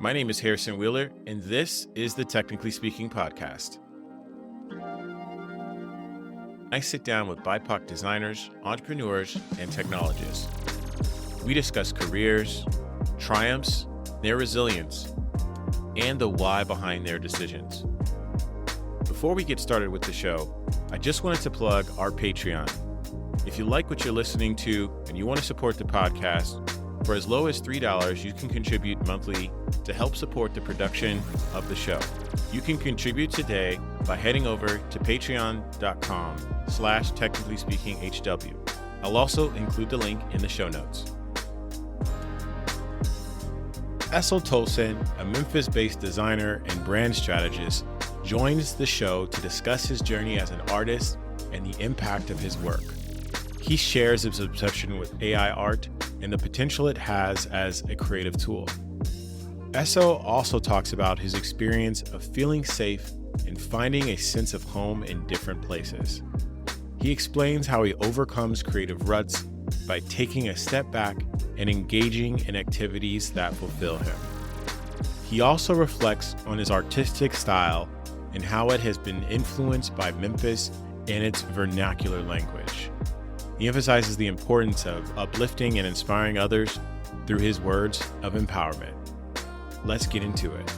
My name is Harrison Wheeler, and this is the Technically Speaking podcast. I sit down with BIPOC designers, entrepreneurs, and technologists. We discuss careers, triumphs, their resilience, and the why behind their decisions. Before we get started with the show, I just wanted to plug our Patreon. If you like what you're listening to and you want to support the podcast, for as low as $3, you can contribute monthly to help support the production of the show. You can contribute today by heading over to patreon.com/technicallyspeakinghw. I'll also include the link in the show notes. Eso Tolson, a Memphis-based designer and brand strategist, joins the show to discuss his journey as an artist and the impact of his work. He shares his obsession with AI art and the potential it has as a creative tool. Eso also talks about his experience of feeling safe and finding a sense of home in different places. He explains how he overcomes creative ruts by taking a step back and engaging in activities that fulfill him. He also reflects on his artistic style and how it has been influenced by Memphis and its vernacular language. He emphasizes the importance of uplifting and inspiring others through his words of empowerment. Let's get into it.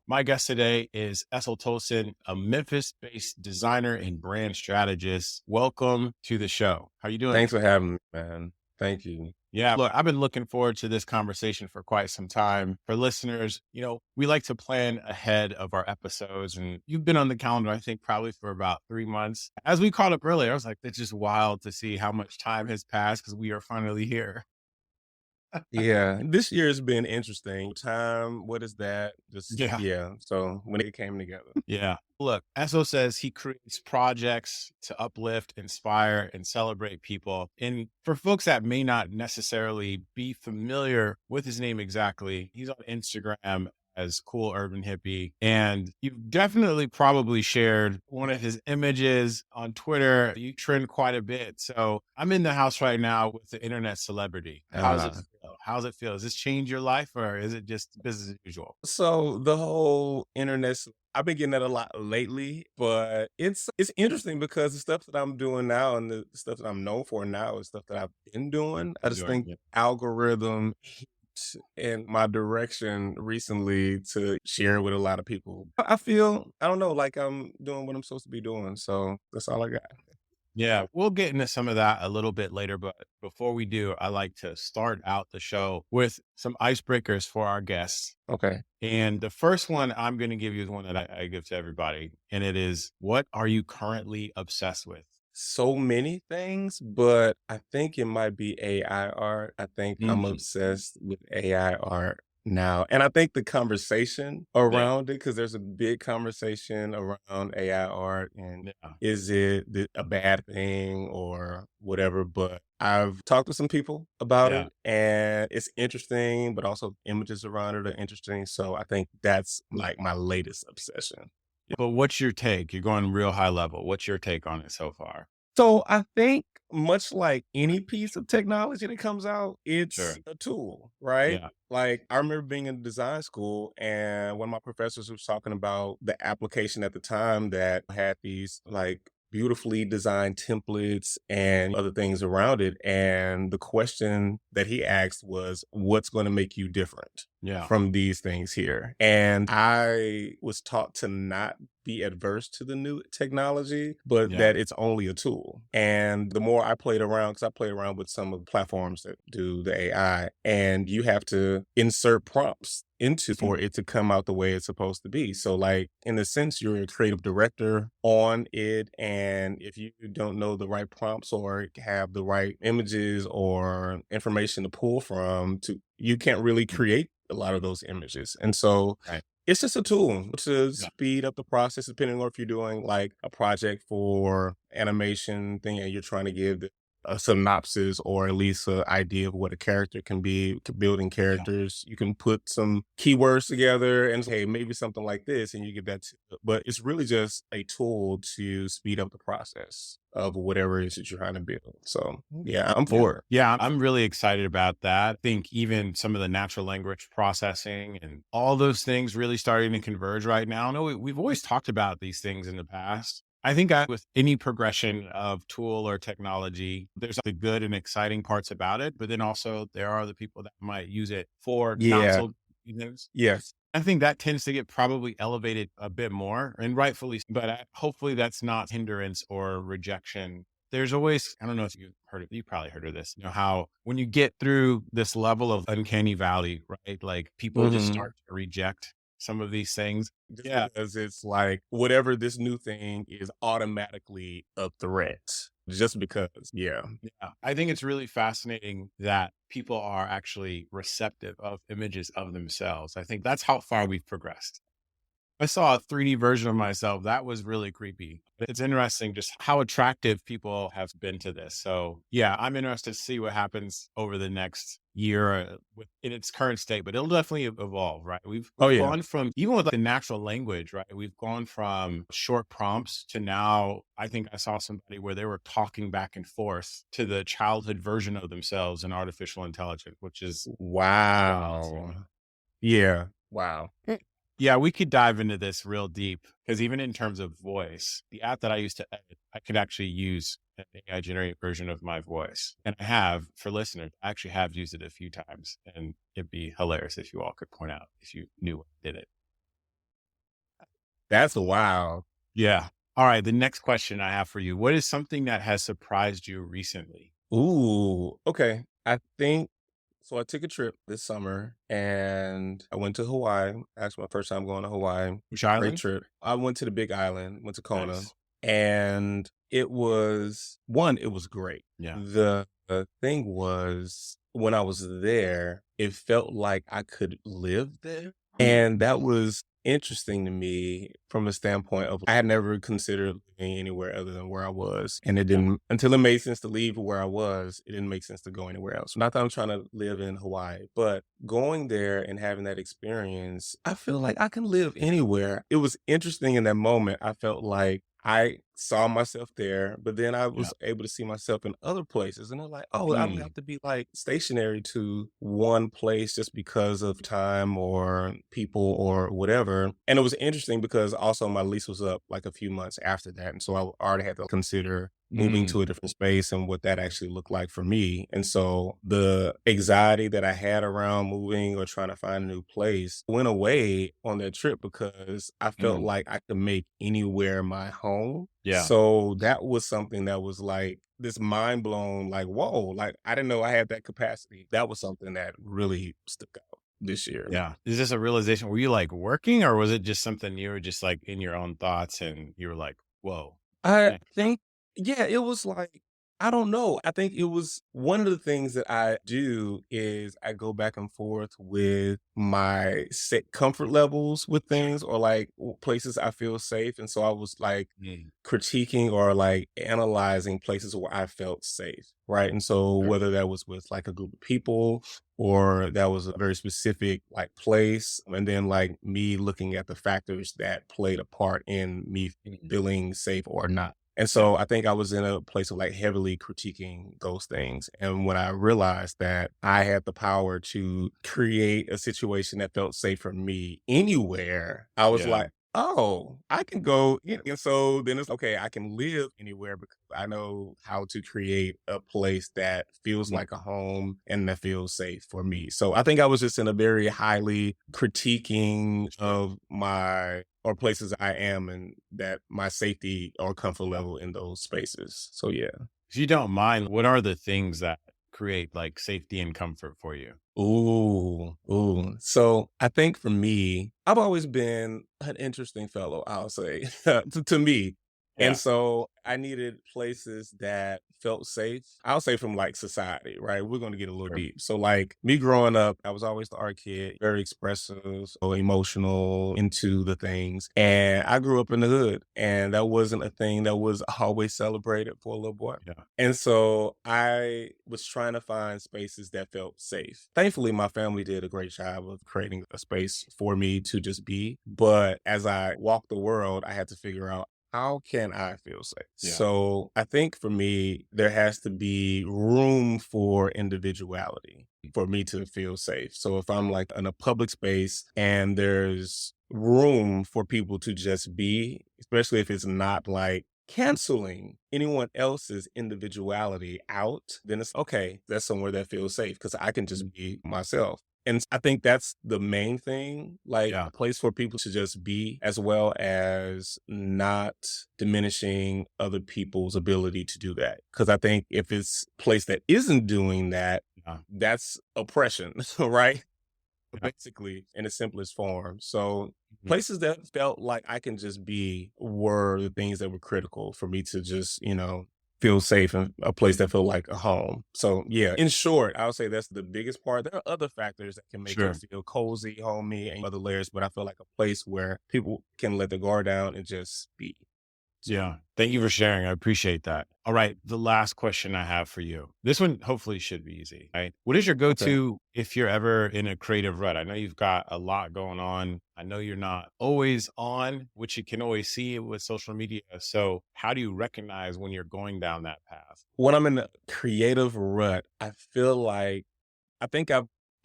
My guest today is Eso Tolson, a Memphis-based designer and brand strategist. Welcome to the show. How are you doing? Thanks for having me, man. Thank you. Yeah, look, I've been looking forward to this conversation for quite some time. For listeners, we like to plan ahead of our episodes, and you've been on the calendar, I think, probably for about 3 months. As we caught up earlier, I was like, it's just wild to see how much time has passed because we are finally here. Yeah, this year has been interesting. Time, what is that? So when it came together. Yeah. Look, Eso says he creates projects to uplift, inspire, and celebrate people. And for folks that may not necessarily be familiar with his name exactly, he's on Instagram as Cool Urban Hippie. And you've definitely probably shared one of his images on Twitter. You trend quite a bit. So I'm in the house right now with the internet celebrity. How's it feel? How's it feel? Does this change your life or is it just business as usual? So the whole internet, I've been getting that a lot lately, but it's interesting because the stuff that I'm doing now and the stuff that I'm known for now is stuff that I've been doing. I just think algorithm in my direction recently to share with a lot of people. I feel, I don't know, like I'm doing what I'm supposed to be doing. So that's all I got. Yeah, we'll get into some of that a little bit later. But before we do, I like to start out the show with some icebreakers for our guests. Okay. And the first one I'm going to give you is one that I give to everybody. And it is, what are you currently obsessed with? So many things, but I think it might be AI art. I think I'm obsessed with AI art now. And I think the conversation around it, because there's a big conversation around AI art and is it a bad thing or whatever. But I've talked to some people about it and it's interesting, but also images around it are interesting. So I think that's like my latest obsession. But what's your take? You're going real high level. What's your take on it so far? So I think much like any piece of technology that comes out, it's a tool, right? Yeah. Like I remember being in design school and one of my professors was talking about the application at the time that had these like beautifully designed templates and other things around it. And the question that he asked was, what's going to make you different from these things here? And I was taught to not be adverse to the new technology, but that it's only a tool. And the more I played around, because I played around with some of the platforms that do the AI, and you have to insert prompts into for it to come out the way it's supposed to be. So like in a sense, you're a creative director on it. And if you don't know the right prompts or have the right images or information to pull from, you can't really create a lot of those images. And so it's just a tool to speed up the process, depending on if you're doing like a project for animation thing and you're trying to give the a synopsis or at least an idea of what a character can be, building Yeah. characters. You can put some keywords together and say, hey, maybe something like this, and you get that. But it's really just a tool to speed up the process of whatever it is that you're trying to build. So yeah, I'm Yeah. for it. Yeah. I'm really excited about that. I think even some of the natural language processing and all those things really starting to converge right now. I know we've always talked about these things in the past. I think with any progression of tool or technology, there's the good and exciting parts about it, but then also there are the people that might use it for not Yeah. so things. Yes. I think that tends to get probably elevated a bit more and rightfully, but hopefully that's not hindrance or rejection. There's always, I don't know if you've heard of, you probably heard of this, how when you get through this level of uncanny valley, right? Like people just Hmm. start to reject some of these things. Just Yeah. because it's like whatever this new thing is automatically a threat. Just because. Yeah. Yeah. I think it's really fascinating that people are actually receptive of images of themselves. I think that's how far we've progressed. I saw a 3D version of myself. That was really creepy. It's interesting just how attractive people have been to this. So, yeah, I'm interested to see what happens over the next year in its current state, but it'll definitely evolve, right? We've Oh we've yeah. gone from even with the natural language, right? We've gone from short prompts to now I think I saw somebody where they were talking back and forth to the childhood version of themselves in artificial intelligence, which is wild. Wow. Yeah. Wow. Yeah, we could dive into this real deep because even in terms of voice, the app that I used to edit, I could actually use an AI generated version of my voice. And I have for listeners, I actually have used it a few times. And it'd be hilarious if you all could point out if you knew what did it. That's wild. Yeah. All right. The next question I have for you. What is something that has surprised you recently? Ooh, okay. I think so. I took a trip this summer and I went to Hawaii. Actually, my first time going to Hawaii. Which Great island? trip. I went to the Big Island, went to Kona, Nice. and it was one, it was great. Yeah. The thing was when I was there, it felt like I could live there. And that was interesting to me from a standpoint of I had never considered living anywhere other than where I was. And it Yeah. didn't until it made sense to leave where I was, it didn't make sense to go anywhere else. Not that I'm trying to live in Hawaii, but going there and having that experience, I feel like I can live anywhere. It was interesting in that moment. I felt like I saw myself there, but then I Yeah. was able to see myself in other places. And I'm like, oh, I don't Mm, have to be like stationary to one place just because of time or people or whatever. And it was interesting because also my lease was up like a few months after that. And so I already had to consider moving mm, to a different space and what that actually looked like for me. And so the anxiety that I had around moving or trying to find a new place went away on that trip because I felt mm. like I could make anywhere my home. Yeah. So that was something that was like this mind blown, like, whoa, like I didn't know I had that capacity. That was something that really stuck out this year. Yeah. Is this a realization? Were you like working or was it just something you were just like in your own thoughts and you were like, whoa? I eh, think, yeah, it was like, I don't know. I think it was one of the things that I do is I go back and forth with my set comfort levels with things or like places I feel safe. And so I was like mm, critiquing or like analyzing places where I felt safe. Right. And so sure. whether that was with like a group of people or that was a very specific like place, and then like me looking at the factors that played a part in me Mm, feeling safe or not. And yeah. so I think I was in a place of like heavily critiquing those things. And when I realized that I had the power to create a situation that felt safe for me anywhere, I was Yeah. like, oh, I can go. And so then it's okay, I can live anywhere because I know how to create a place that feels Mm, like a home and that feels safe for me. So I think I was just in a very highly critiquing sure. of my or places I am and that my safety or comfort Yeah. level in those spaces. So yeah. If you don't mind, what are the things that create like safety and comfort for you? Ooh, ooh. So I think for me, I've always been an interesting fellow, I'll say. To me, And Yeah. so I needed places that felt safe. I'll say from like society, right? We're going to get a little Sure. deep. So, like me growing up, I was always the art kid, very expressive, so emotional, into the things. And I grew up in the hood, and that wasn't a thing that was always celebrated for a little boy. Yeah. And so I was trying to find spaces that felt safe. Thankfully, my family did a great job of creating a space for me to just be. But as I walked the world, I had to figure out, how can I feel safe? Yeah. So I think for me, there has to be room for individuality for me to feel safe. So if I'm like in a public space and there's room for people to just be, especially if it's not like canceling anyone else's individuality out, then it's okay. That's somewhere that feels safe because I can just be myself. And I think that's the main thing, like Yeah. a place for people to just be, as well as not diminishing other people's ability to do that. Because I think if it's a place that isn't doing that, Yeah. that's oppression, right? Yeah. Basically, in its simplest form. So Mhm. places that felt like I can just be were the things that were critical for me to just, feel safe and a place that felt like a home. So yeah, in short, I would say that's the biggest part. There are other factors that can make it Sure. feel cozy, homey, and other layers, but I feel like a place where people can let the guard down and just be. So Yeah. Thank you for sharing. I appreciate that. All right. The last question I have for you. This one hopefully should be easy, right? What is your okay. go-to if you're ever in a creative rut? I know you've got a lot going on. I know you're not always on, which you can always see with social media. So how do you recognize when you're going down that path? When I'm in a creative rut, I feel like I think I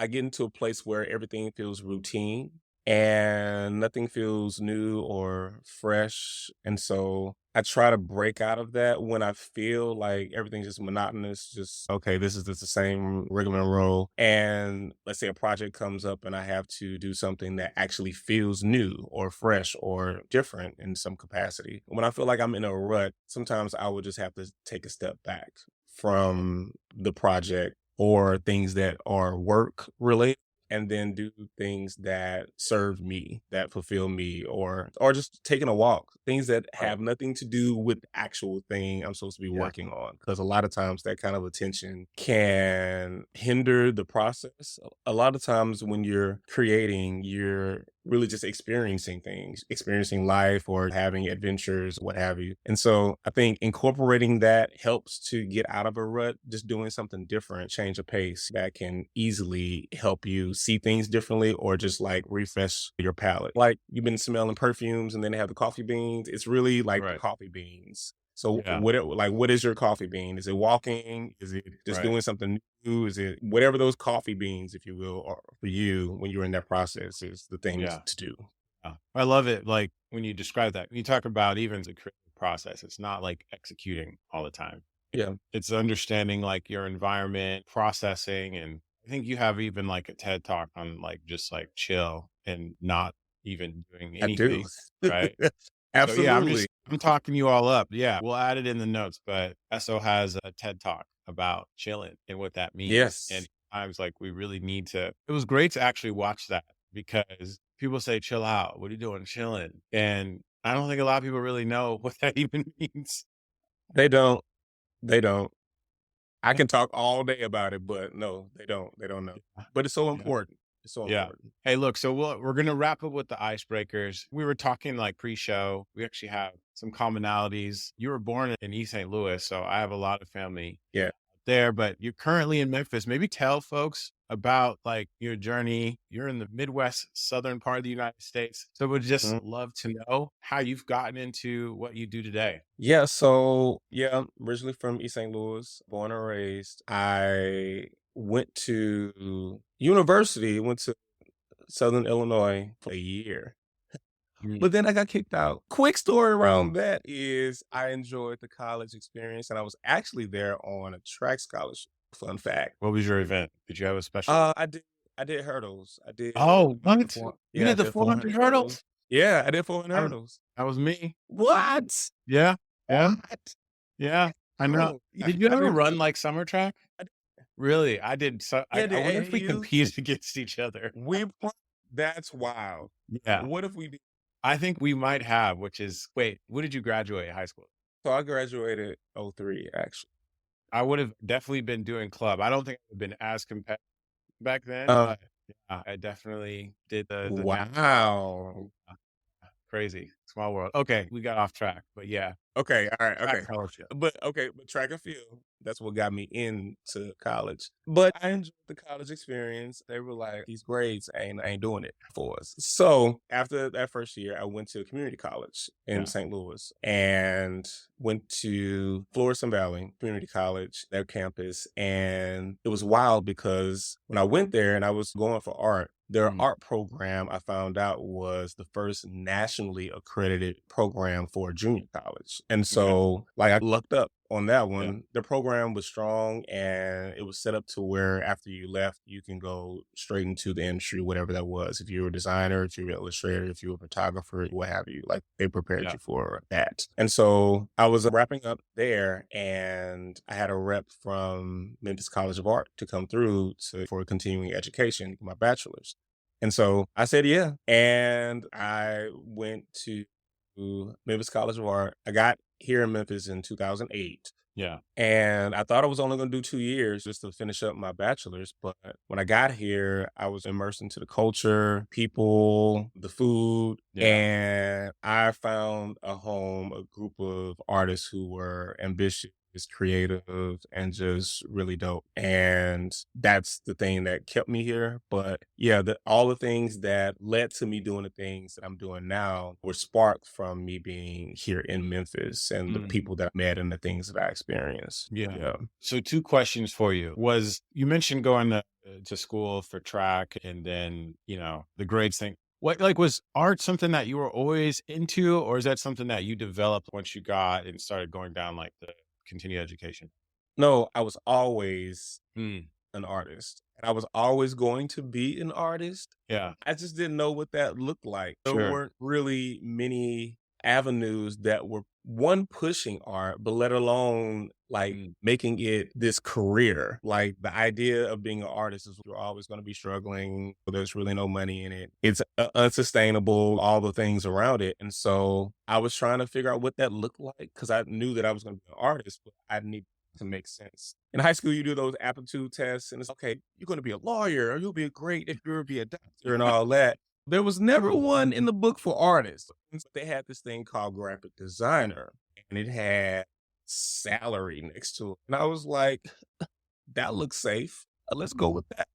get into a place where everything feels routine and nothing feels new or fresh. And so I try to break out of that when I feel like everything's just monotonous, just okay, this is just the same rigmarole. And let's say a project comes up and I have to do something that actually feels new or fresh or different in some capacity. When I feel like I'm in a rut, sometimes I would just have to take a step back from the project or things that are work related, and then do things that serve me, that fulfill me, or just taking a walk, things that Right. have nothing to do with the actual thing I'm supposed to be Yeah. working on. Because a lot of times that kind of attention can hinder the process. A lot of times when you're creating, you're really just experiencing things, experiencing life or having adventures, what have you. And so I think incorporating that helps to get out of a rut, just doing something different, change of pace that can easily help you see things differently or just like refresh your palate. Like you've been smelling perfumes and then they have the coffee beans. It's really like the Right. coffee beans. So Yeah. what is your coffee bean? Is it walking? Is it just Right. doing something new? Is it whatever those coffee beans, if you will, are for you when you're in that process is the things Yeah. to do. Yeah. I love it. Like when you describe that, when you talk about even the creative process, it's not like executing all the time. Yeah, It's understanding like your environment, processing. And I think you have even like a TED talk on like just like chill and not even doing I do. anything. Right. So yeah, Absolutely. I'm talking you all up. Yeah. We'll add it in the notes, but Esso has a TED talk about chilling and what that means. And Yes. I was like, we really need to, it was great to actually watch that because people say, chill out. What are you doing? Chilling. And I don't think a lot of people really know what that even means. They don't. They don't. I Yeah. can talk all day about it, but no, they don't. They don't know. But it's so Yeah. important. It's so Yeah. important. Hey, look, so we're going to wrap up with the icebreakers. We were talking like pre-show. We actually have some commonalities. You were born in East St. Louis, so I have a lot of family Yeah, there, but you're currently in Memphis. Maybe tell folks about like your journey. You're in the Midwest, southern part of the United States. So we'd just mhm. love to know how you've gotten into what you do today. Yeah, so, yeah, I'm originally from East St. Louis, born and raised. I went to university, went to Southern Illinois for a year. Mm. But then I got kicked out. Quick story around that is I enjoyed the college experience, and I was actually there on a track scholarship. Fun fact. What was your event? Did you have a special? I did hurdles. Oh, what? You I did the did 400 400 hurdles. hurdles? Yeah, I did 400 I was, hurdles. that was me. What? Yeah. Yeah. What? Yeah. I know. Oh, yeah, Did you I ever did. run like summer track? I did. Really? I did. So Yeah, I the wonder if we AAU. competed against each other. We. That's wild. Yeah. What if we did? I think we might have, which is wait, when did you graduate high school? So I graduated '03, actually. I would have definitely been doing club. I don't think I would have been as competitive back then, Uh, but yeah, I definitely did the wow. crazy small world. Okay, we got off track, but yeah, Okay, all right, track okay. fellowship. But track and field, that's what got me into college. But I enjoyed the college experience. They were like, these grades ain't doing it for us. So after that first year, I went to community college in Yeah, St. Louis and went to Florissant Valley Community College, their campus. And it was wild because when I went there and I was going for art, their mm, art program, I found out, was the first nationally accredited program for a junior college. And okay, so, like, I lucked up on that yeah, one. The program was strong and it was set up to where after you left, you can go straight into the industry, whatever that was. If you were a designer, if you were an illustrator, if you were a photographer, what have you, like they prepared yeah, you for that. And so I was wrapping up there and I had a rep from Memphis College of Art to come through for continuing education, my bachelor's. And so I said, yeah. And I went to Memphis College of Art. I got here in Memphis in 2008. yeah, And I thought I was only going to do 2 years just to finish up my bachelor's. But when I got here, I was immersed into the culture, people, the food. yeah. And I found a home, a group of artists who were ambitious, creative, and just really dope. And that's the thing that kept me here. But yeah, all the things that led to me doing the things that I'm doing now were sparked from me being here in Memphis and the Mm, people that I met and the things that I experienced. yeah. Yeah. So 2 questions for you. Was you mentioned going to school for track and then, the grades thing. What like, was art something that you were always into, or is that something that you developed once you got and started going down, like, the continued education? No, I was always Mm, an artist and I was always going to be an artist. yeah, I just didn't know what that looked like. There sure. weren't really many avenues that were one pushing art, but let alone like Mm, making it this career. Like the idea of being an artist is you're always going to be struggling. There's really no money in it. It's unsustainable, all the things around it. And so I was trying to figure out what that looked like because I knew that I was going to be an artist, but I need to make sense. In high school, you do those aptitude tests, and it's okay, you're going to be a lawyer, or you'll be great if you'll be a doctor and all that. There was never one in the book for artists. And so they had this thing called graphic designer, and it had salary next to it. And I was like, that looks safe. Let's go with that.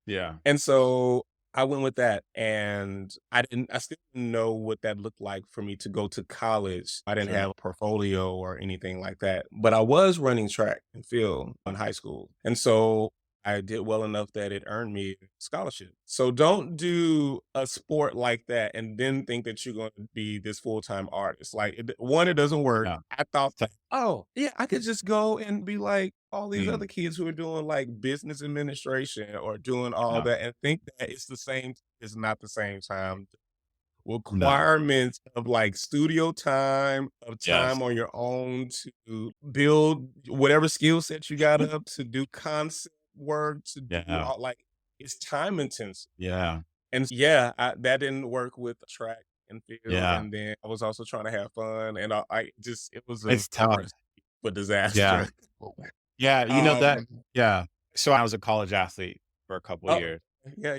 yeah, And so I went with that and I still didn't know what that looked like for me to go to college. I didn't sure. have a portfolio or anything like that, but I was running track and field in high school. And so I did well enough that it earned me a scholarship. So don't do a sport like that and then think that you're going to be this full-time artist. Like one, it doesn't work. Yeah. I thought, So oh, yeah, I could just go and be like all these mm, other kids who are doing like business administration or doing all yeah, that and think that it's the same. It's not the same time. no, Requirements of like studio time, of yes, time on your own to build whatever skill set you got up to do concept work, to do yeah, all like it's time intensive. yeah, And yeah, that didn't work with track and field. yeah. And then I was also trying to have fun. And it was a It's tough. recipe for Yeah. disaster. Yeah, that Um, yeah. So I was a college athlete for a couple of oh, years. yeah.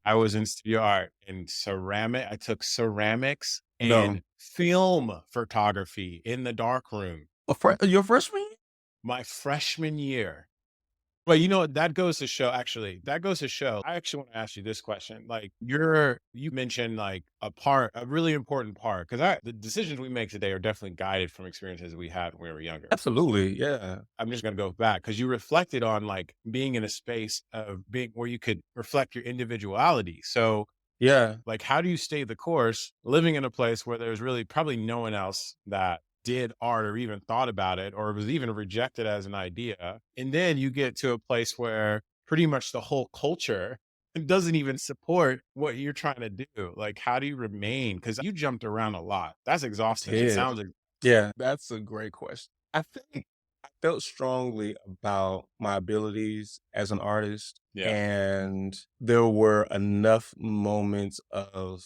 I was in studio art and I took ceramics No. and film photography in the dark room Your freshman year? my freshman year. Well, that goes to show that goes to show I actually want to ask you this question. Like you mentioned like a really important part, because the decisions we make today are definitely guided from experiences we had when we were younger. Absolutely, yeah. I'm just gonna go back because you reflected on like being in a space of being where you could reflect your individuality. So Yeah. like, how do you stay the course living in a place where there's really probably no one else that did art or even thought about it or was even rejected as an idea? And then you get to a place where pretty much the whole culture doesn't even support what you're trying to do. Like, how do you remain? Because you jumped around a lot. That's exhausting. It Did. sounds like, Yeah, that's a great question. I think I felt strongly about my abilities as an artist, yeah. and there were enough moments of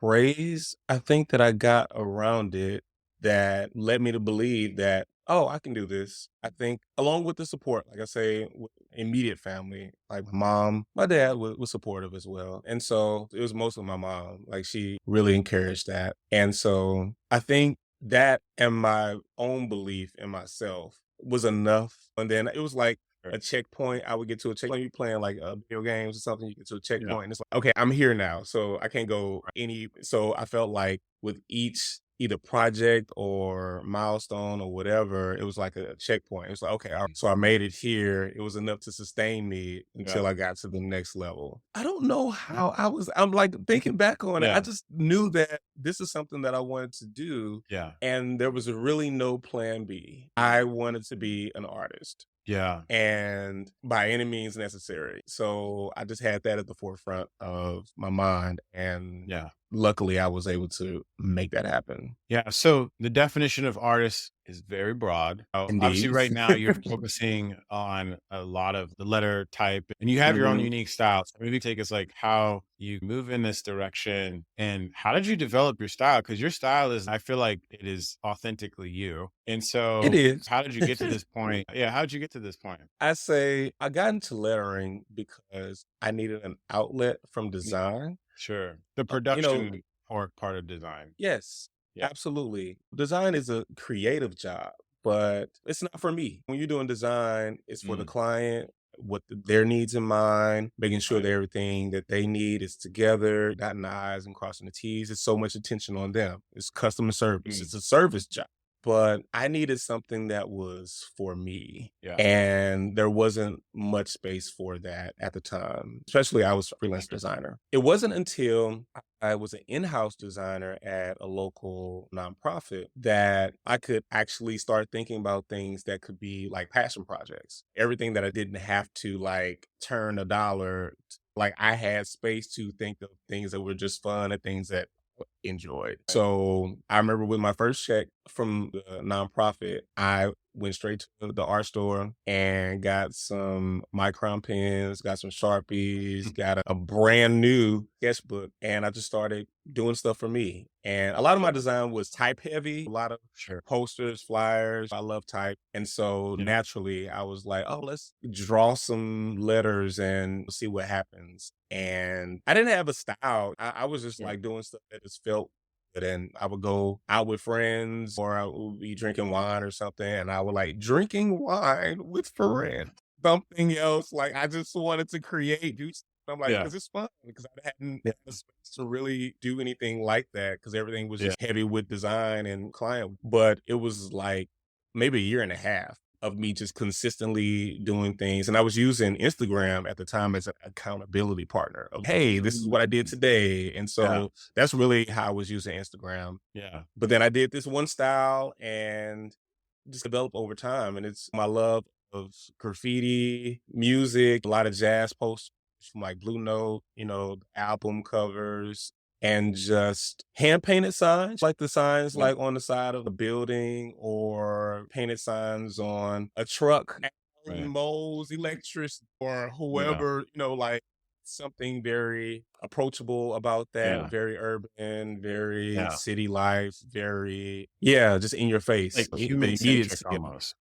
praise I think that I got around it that led me to believe that, oh, I can do this. I think along with the support, like I say, with immediate family, like my mom, my dad was supportive as well. And so it was mostly my mom. Like she really encouraged that. And so I think that and my own belief in myself was enough. And then it was like a checkpoint. I would get to a checkpoint. You playing like video games or something, you get to a Yeah. checkpoint and it's like, okay, I'm here now. So I can't go any. So I felt like with each either project or milestone or whatever, it was like a checkpoint. It was like, okay, all right, so I made it here. It was enough to sustain me Yeah. until I got to the next level. I don't know how I'm like thinking back on it. I Yeah. just knew that this is something that I wanted to do. Yeah. And there was really no plan B. I wanted to be an artist Yeah. and by any means necessary. So I just had that at the forefront of my mind. And Yeah. luckily I was able to make that happen. Yeah. So the definition of artist is very broad. Obviously, Indeed. right now you're focusing on a lot of the letter type and you have your own Mhm. unique style. So maybe take us like how you move in this direction and how did you develop your style? Because your style is, I feel like it is authentically you. And It so is. how did you get to this point? Yeah. How did you get to this point? I say I got into lettering because I needed an outlet from Yeah, design. sure. The You know, production part of design. yes, Yeah. absolutely. Design is a creative job, but it's not for me. When you're doing design, it's for the Mm, client, with their needs in mind, making sure right. that everything that they need is together, dotting the I's and crossing the T's. It's so much attention on them. It's customer service. Mm, It's a service job. But I needed something that was for me. yeah. And there wasn't much space for that at the time, especially I was a freelance Sure. designer. It wasn't until I was an in-house designer at a local nonprofit that I could actually start thinking about things that could be like passion projects. Everything that I didn't have to like turn a dollar. Like I had space to think of things that were just fun and things that enjoyed. Right. So I remember with my first check from the nonprofit, I went straight to the art store and got some micron pens, got some Sharpies, got a brand new sketchbook, and I just started doing stuff for me. And a lot of my Yeah. design was type heavy, a lot of Sure. posters, flyers. I love type. And so Yeah. naturally I was like, oh, let's draw some letters and see what happens. And I didn't have a style. I was just Sure. like doing stuff that just felt good. And I would go out with friends or I would be drinking wine or something. And I would like drinking wine with friends. Something else. Like I just wanted to create, do something. I'm like, Yeah. because it's fun. Because I hadn't had the space to really do anything like that. Because everything was Yeah. just heavy with design and client. But it was like maybe a year and a half of me just consistently doing things. And I was using Instagram at the time as an accountability partner of, hey, this is what I did Mm, today. And yeah. so that's really how I was using Instagram. Yeah. But then I did this one style and just developed over time. And it's my love of graffiti, music, a lot of jazz posters from like Blue Note, album covers, and just hand painted signs, like the signs Yeah. like on the side of a building or painted signs on a truck. Alan Right. Mo's electricity or Yeah. whoever, like something very approachable about that, Yeah. very urban, very Yeah. city life, very, yeah, just in your face. Like human The immediate centric skill. almost.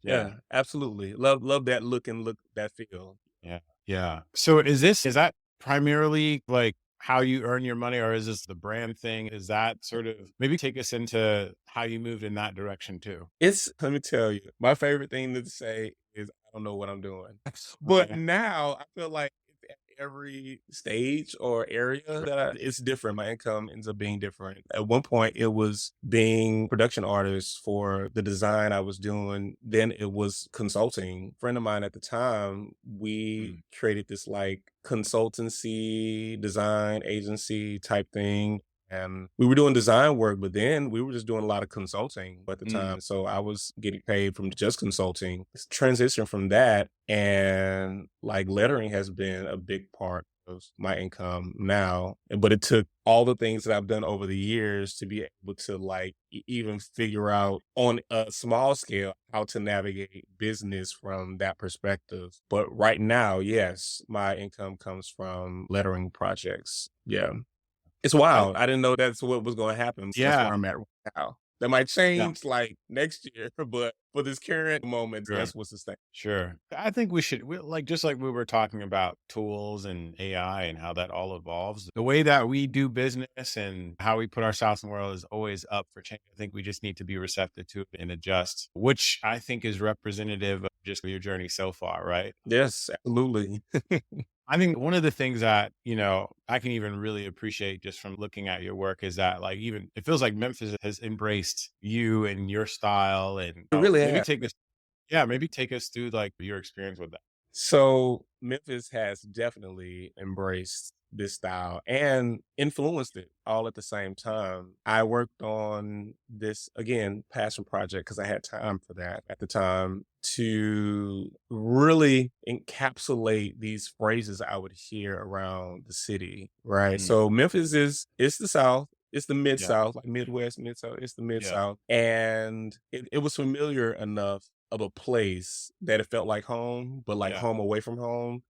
Yeah. Yeah, absolutely. Love that look and look that feel. Yeah. Yeah. So is that primarily like how you earn your money or is this the brand thing? Is that sort of maybe take us into how you moved in that direction too? Let me tell you, my favorite thing to say is I don't know what I'm doing. But Okay. now I feel like at every stage or area it's different. My income ends up being different. At one point, it was being production artist for the design I was doing. Then it was consulting. A friend of mine at the time, we Mm, created this like consultancy design agency type thing. And we were doing design work, but then we were just doing a lot of consulting at the mm, time. So I was getting paid from just consulting. Transition from that and like lettering has been a big part of my income now. But it took all the things that I've done over the years to be able to like even figure out on a small scale how to navigate business from that perspective. But right now, yes, my income comes from lettering projects. Yeah. It's I, wild. I didn't know that's what was going to happen. That's yeah, where I'm at right now. That might yeah, change like next year, but for this current moment, sure. that's what's sustained. Sure. I think like, just like we were talking about tools and AI and how that all evolves, the way that we do business and how we put ourselves in the world is always up for change. I think we just need to be receptive to it and adjust, which I think is representative of just your journey so far, right? Yes, absolutely. I think one of the things that, I can even really appreciate just from looking at your work is that like even it feels like Memphis has embraced you and your style and It really maybe has. take us yeah, maybe take us through like your experience with that. So Memphis has definitely embraced this style and influenced it all at the same time. I worked on this again passion project because I had time for that at the time to really encapsulate these phrases I would hear around the city. Right. Mm, So Memphis is it's the South. It's the Mid yeah, South, like Midwest, Mid South. It's the Mid yeah, South. And it was familiar enough of a place that it felt like home, but like yeah, home away from home.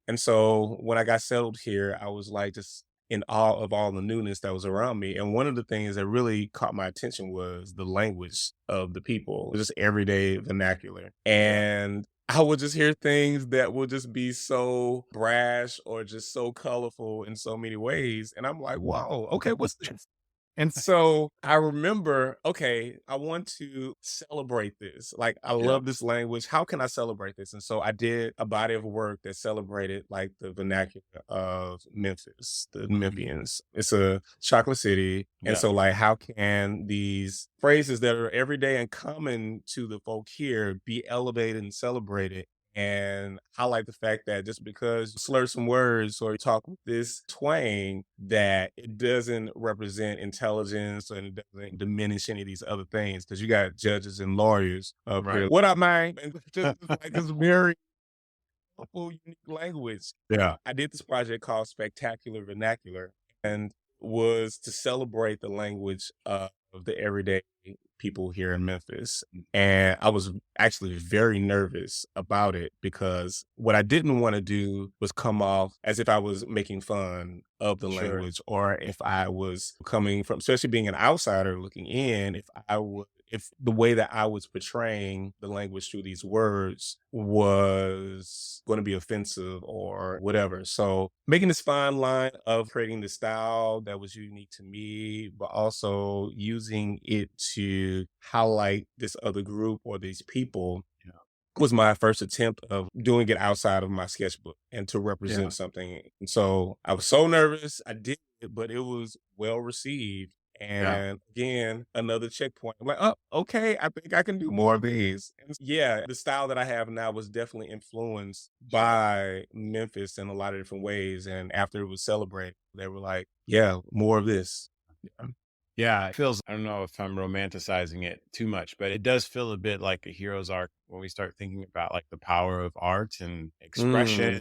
And so when I got settled here, I was like just in awe of all the newness that was around me. And one of the things that really caught my attention was the language of the people, just everyday vernacular. yeah. And I would just hear things that would just be so brash or just so colorful in so many ways. And I'm like, wow, okay, what's this? And so I remember, okay, I want to celebrate this. Like, I Yeah. love this language. How can I celebrate this? And so I did a body of work that celebrated like the vernacular of Memphis, the Mhm. Memphians. It's a chocolate city. And Yeah. so, like, how can these phrases that are everyday and common to the folk here be elevated and celebrated? And highlight the fact that just because you slur some words or you talk with this twang, that it doesn't represent intelligence and it doesn't diminish any of these other things. Because you got judges and lawyers up Right. here. What up, man? And just like this very powerful, unique language. Yeah. I did this project called Spectacular Vernacular and was to celebrate the language of the everyday people here in Memphis. And I was actually very nervous about it because what I didn't want to do was come off as if I was making fun of the Sure. language or if I was coming from, especially being an outsider looking in, if the way that I was portraying the language through these words was going to be offensive or whatever. So making this fine line of creating the style that was unique to me, but also using it to highlight this other group or these people Yeah. was my first attempt of doing it outside of my sketchbook and to Yeah. represent something. And so I was so nervous. I did it, but it was well received. Yeah. And again, another checkpoint. I'm like, oh, okay, I think I can do more of these. And yeah, the style that I have now was definitely influenced Sure. by Memphis in a lot of different ways. And after it was celebrated, they were like, yeah, more of this. Yeah. Yeah. It feels, I don't know if I'm romanticizing it too much, but it does feel a bit like a hero's arc when we start thinking about like the power of art and Mm. expression,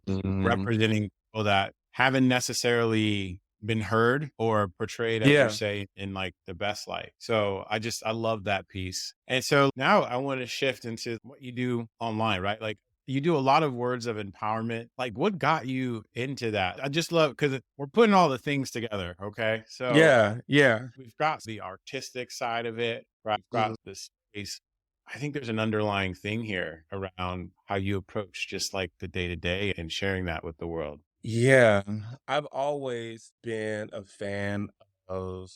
Mhm. representing people that haven't necessarily been heard or portrayed, as you Yeah. say, in like the best light. So I love that piece. And so now I want to shift into what you do online, right? Like you do a lot of words of empowerment. Like what got you into that? I just love because we're putting all the things together. Okay. So Yeah. Yeah. we've got the artistic side of it, right? We've got the space. I think there's an underlying thing here around how you approach just like the day to day and sharing that with the world. Yeah, I've always been a fan of,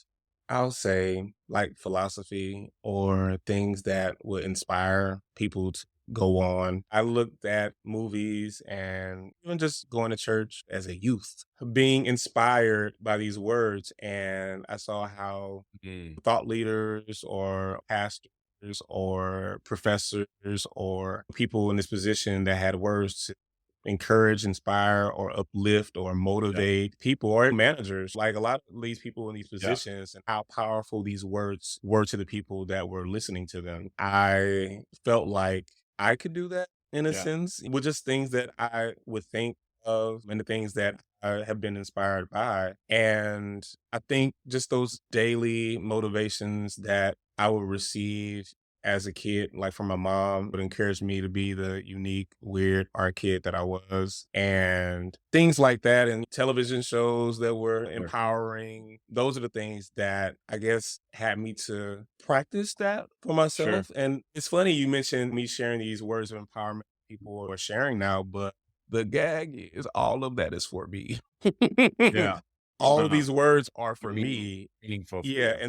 I'll say, like philosophy or things that would inspire people to go on. I looked at movies and even just going to church as a youth, being inspired by these words. And I saw how Mm, thought leaders or pastors or professors or people in this position that had words to encourage, inspire, or uplift or yeah, motivate people or managers, like a lot of these people in these yeah, positions and how powerful these words were to the people that were listening to them. I felt like I could do that in a yeah, sense with just things that I would think of and the things that I have been inspired by. And I think just those daily motivations that I would receive as a kid, like from my mom, would encourage me to be the unique, weird art kid that I was. And things like that, and television shows that were empowering. Those are the things that I guess had me to practice that for myself. Sure. And it's funny you mentioned me sharing these words of empowerment people are sharing now, but the gag is all of that is for me. Yeah. All of these words are for Meaning, me. meaningful for Yeah,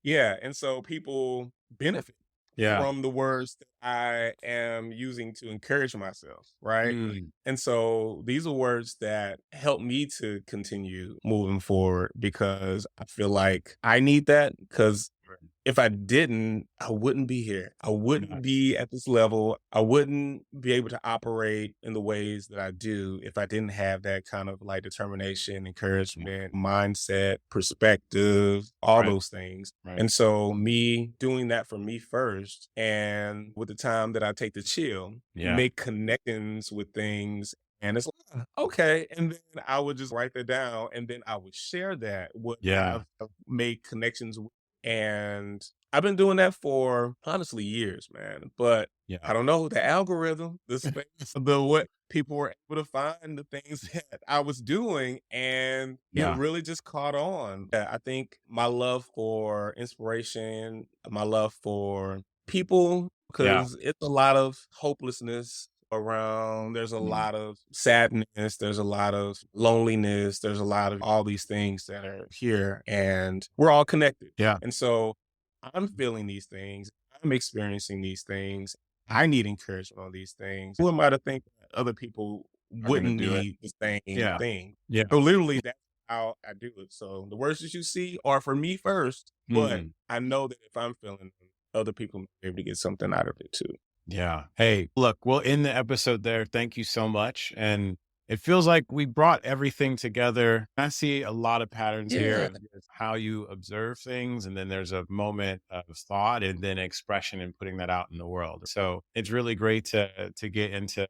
you. and so people benefit Yeah. from the words that I am using to encourage myself, right? Mm, And so these are words that help me to continue moving forward because I feel like I need that because if I didn't, I wouldn't be here. I wouldn't be at this level. I wouldn't be able to operate in the ways that I do if I didn't have that kind of like determination, encouragement, mindset, perspective, all right. those things. Right. And so me doing that for me first, and with the time that I take to chill, Yeah. make connections with things. And it's like, okay. And then I would just write that down and then I would share that, what Yeah. I've made connections with. And I've been doing that for honestly years, man. But Yeah. I don't know, the algorithm, the space, the what people were able to find the things that I was doing, and it Yeah. really just caught on. Yeah, I think my love for inspiration, my love for people, Yeah. because it's a lot of hopelessness around. There's a Mm, lot of sadness. There's a lot of loneliness. There's a lot of all these things that are here, and we're all connected. yeah. And so I'm feeling these things. I'm experiencing these things. I need encouragement on these things. Who am I to think that other people Are gonna wouldn't do it. need the same Yeah. thing? Yeah. So literally, that's how I do it. So the words that you see are for me first, but Mm, I know that if I'm feeling them, other people may be able to get something out of it too. yeah. Hey, look, we'll end the episode there. Thank you so much. And it feels like we brought everything together. I see a lot of patterns here Yeah. of just how you observe things. And then there's a moment of thought and then expression and putting that out in the world. So it's really great to get into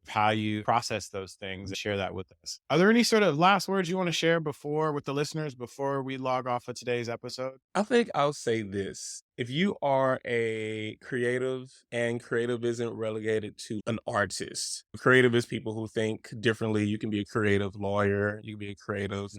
how you process those things and share that with us. Are there any sort of last words you want to share with the listeners before we log off of today's episode? I think I'll say this. If you are a creative and creative isn't relegated to an artist, creative is people who think differently. You can be a creative lawyer, you can be a creative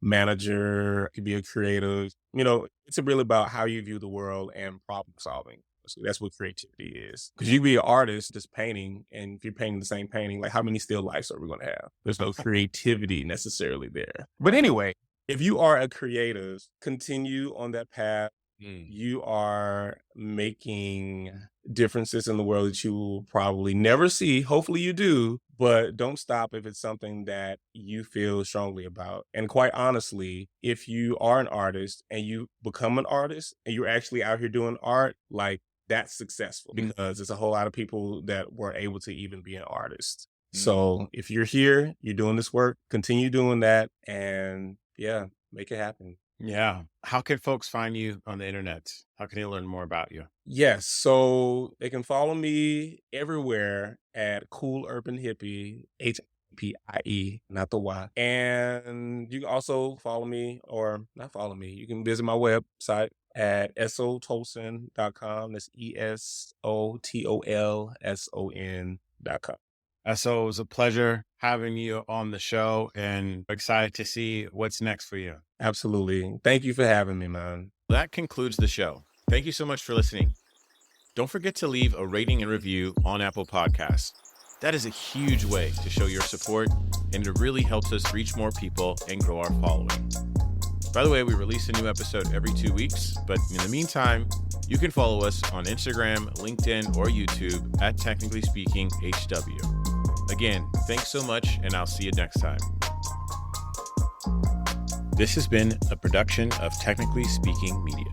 manager, you can be a creative, it's really about how you view the world and problem solving. So that's what creativity is. Because you can be an artist just painting, and if you're painting the same painting, like how many still lifes are we going to have? There's no creativity necessarily there. But anyway, if you are a creative, continue on that path. You are making differences in the world that you will probably never see. Hopefully you do, but don't stop if it's something that you feel strongly about. And quite honestly, if you are an artist and you become an artist and you're actually out here doing art, like that's successful because there's a whole lot of people that were able to even be an artist. So if you're here, you're doing this work, continue doing that, and yeah, make it happen. Yeah. How can folks find you on the internet? How can they learn more about you? Yes, so they can follow me everywhere at Cool Urban Hippie, HPIE, not the Y. And you can also follow me, or not follow me, you can visit my website at esotolson.com. That's ESOTOLSON.com. So it was a pleasure having you on the show and excited to see what's next for you. Absolutely. Thank you for having me, man. That concludes the show. Thank you so much for listening. Don't forget to leave a rating and review on Apple Podcasts. That is a huge way to show your support, and it really helps us reach more people and grow our following. By the way, we release a new episode every 2 weeks, but in the meantime, you can follow us on Instagram, LinkedIn, or YouTube at Technically Speaking HW. Again, thanks so much, and I'll see you next time. This has been a production of Technically Speaking Media.